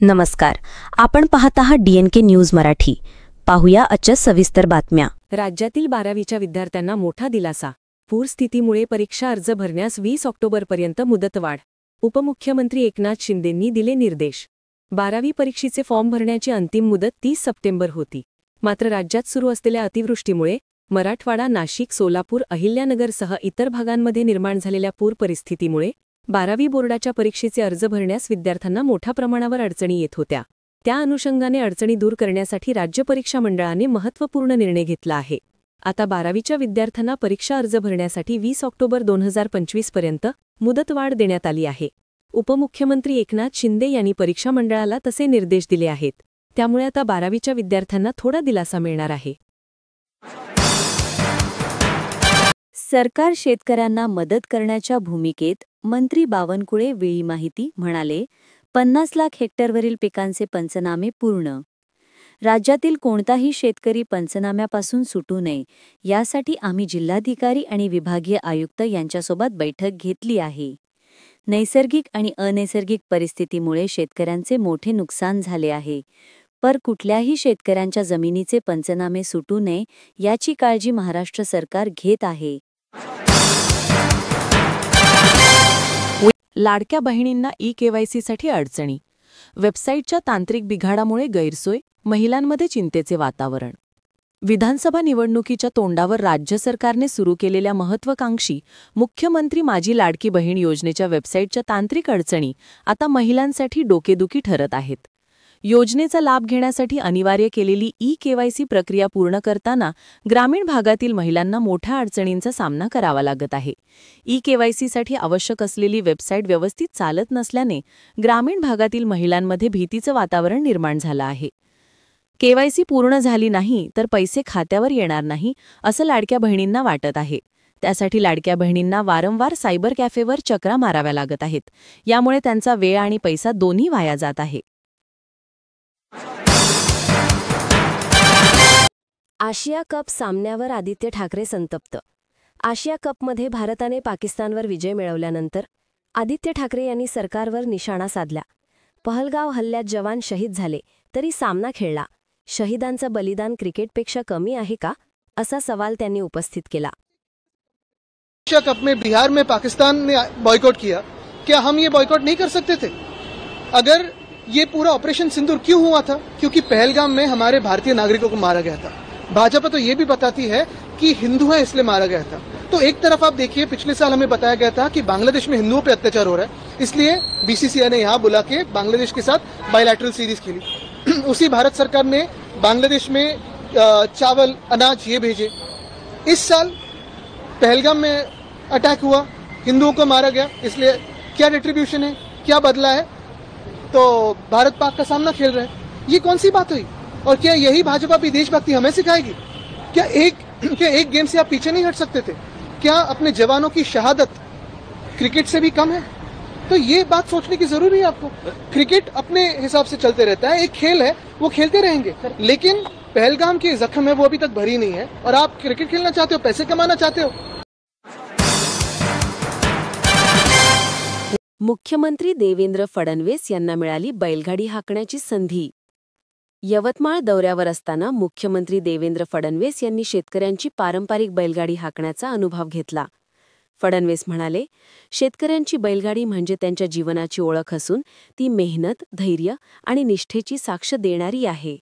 नमस्कार. आपण पाहत आहात DNK न्यूज मराठी. पाहूया आजच्या सविस्तर बातम्या. राज्यातील 12वीच्या विद्यार्थ्यांना मोठा दिलासा. पूरस्थितीमुळे परीक्षा अर्ज भरण्यास 20 ऑक्टोबरपर्यंत मुदतवाढ. उपमुख्यमंत्री एकनाथ शिंदेंनी दिले निर्देश. 12वी परीक्षेचे फॉर्म भरण्याची अंतिम मुदत 30 सप्टेंबर होती. मात्र राज्यात सुरू असलेल्या अतिवृष्टीमुळे मराठवाडा, नाशिक, सोलापूर, अहिल्यानगरसह इतर भागांमध्ये निर्माण झालेल्या पूर परिस्थितीमुळे 12वी बोर्डाच्या परीक्षेचे अर्ज भरण्यास विद्यार्थ्यांना मोठ्या प्रमाणावर अडचणी येत होत्या. त्या अनुषंगाने अडचणी दूर करण्यासाठी राज्य परीक्षा मंडळाने महत्त्वपूर्ण निर्णय घेतला आहे. आता 12वीच्या विद्यार्थ्यांना परीक्षा अर्ज भरण्यासाठी 20 ऑक्टोबर 2025 पर्यंत मुदतवाढ देण्यात आली आहे. उपमुख्यमंत्री एकनाथ शिंदे यांनी परीक्षा मंडळाला तसे निर्देश दिले आहेत. त्यामुळे आता 12वीच्या विद्यार्थ्यांना थोडा दिलासा मिळणार आहे. सरकार शेतकऱ्यांना मदत करण्याच्या भूमिकेत. मंत्री बावनकुळे वेळी माहिती म्हणाले, 50 लाख हेक्टरवरील पिकांचे पंचनामे पूर्ण. राज्यातील कोणताही शेतकरी पंचनाम्यापासून सुटू नये यासाठी आम्ही जिल्हाधिकारी आणि विभागीय आयुक्त यांच्यासोबत बैठक घेतली आहे. नैसर्गिक आणि अनैसर्गिक परिस्थितीमुळे शेतकऱ्यांचे मोठे नुकसान झाले आहे. पर कुठल्याही शेतकऱ्यांच्या जमिनीचे पंचनामे सुटू नये याची काळजी महाराष्ट्र सरकार घेत आहे. लाडक्या बहिणींना ई-KYCसाठी अडचणी. वेबसाईटच्या तांत्रिक बिघाडामुळे गैरसोय, महिलांमध्ये चिंतेचे वातावरण. विधानसभा निवडणुकीच्या तोंडावर राज्य सरकारने सुरू केलेल्या महत्त्वाकांक्षी मुख्यमंत्री माझी लाडकी बहीण योजनेच्या वेबसाईटच्या तांत्रिक अडचणी आता महिलांसाठी डोकेदुखी ठरत आहेत. योजनेचा लाभ घेण्यासाठी अनिवार्य केलेली ई-KYC प्रक्रिया पूर्ण करताना ग्रामीण भागातील महिलांना मोठ्या अडचणींचा सामना करावा लागत आहे. ई-KYCसाठी आवश्यक असलेली वेबसाईट व्यवस्थित चालत नसल्याने ग्रामीण भागातील महिलांमध्ये भीतीचं वातावरण निर्माण झालं आहे. KYC पूर्ण झाली नाही तर पैसे खात्यावर येणार नाही असं लाडक्या बहिणींना वाटत आहे. त्यासाठी लाडक्या बहिणींना वारंवार सायबर कॅफेवर चक्रा माराव्या लागत आहेत. यामुळे त्यांचा वेळ आणि पैसा दोन्ही वाया जात आहे. आशिया कप सामन्यावर आदित्य ठाकरे संतप्त. आशिया कपमध्ये भारताने पाकिस्तानवर विजय मिळवल्यानंतर आदित्य ठाकरे यांनी सरकारवर निशाणा साधला. पहलगाव हल्ल्यात जवान शहीद झाले तरी सामना खेळला. शहीदांचं बलिदान क्रिकेटपेक्षा कमी आहे का, असा सवाल त्यांनी उपस्थित केला. एशिया कप में बिहार में पाकिस्तान ने बॉयकॉट किया, क्या हम ये बॉयकॉट नहीं कर सकते थे? अगर ये पूरा ऑपरेशन सिंदूर क्यों हुआ था? क्योंकि पहलगाम में हमारे भारतीय नागरिकों को मारा गया था. भाजपा तो ये भी बताती है कि हिंदू है इसलिए मारा गया था. तो एक तरफ आप देखिए, पिछले साल हमें बताया गया था कि बांग्लादेश में हिंदुओं पे अत्याचार हो रहा है, इसलिए BCCI ने यहाँ बुला के बांग्लादेश के साथ बायलैटरल सीरीज खेली. उसी भारत सरकार ने बांग्लादेश में चावल, अनाज ये भेजे. इस साल पहलगाम में अटैक हुआ, हिंदुओं को मारा गया, इसलिए क्या रिट्रीब्यूशन है, क्या बदला है? तो भारत पाक का सामना खेल रहा है. ये कौन सी बात हुई? और क्या यही भाजपा भी देशभक्ति हमें सिखाएगी? क्या एक गेम से आप पीछे नहीं हट सकते थे? क्या अपने जवानों की शहादत क्रिकेट से भी कम है? तो ये बात सोचने की जरूरी है आपको. क्रिकेट अपने हिसाब से चलते रहता है, एक खेल है, वो खेलते रहेंगे. लेकिन पहलगाम की जख्म है वो अभी तक भरी नहीं है, और आप क्रिकेट खेलना चाहते हो, पैसे कमाना चाहते हो. मुख्यमंत्री देवेंद्र फडणवीस यांना मिळाली बैलगाडी हाकण्याची संधी. यवतमाळ दौऱ्यावर असताना मुख्यमंत्री देवेंद्र फडणवीस यांनी शेतकऱ्यांची पारंपरिक बैलगाडी हाकण्याचा अनुभव घेतला. फडणवीस म्हणाले, शेतकऱ्यांची बैलगाडी म्हणजे त्यांच्या जीवनाची ओळख असून ती मेहनत, धैर्य आणि निष्ठेची साक्ष देणारी आहे.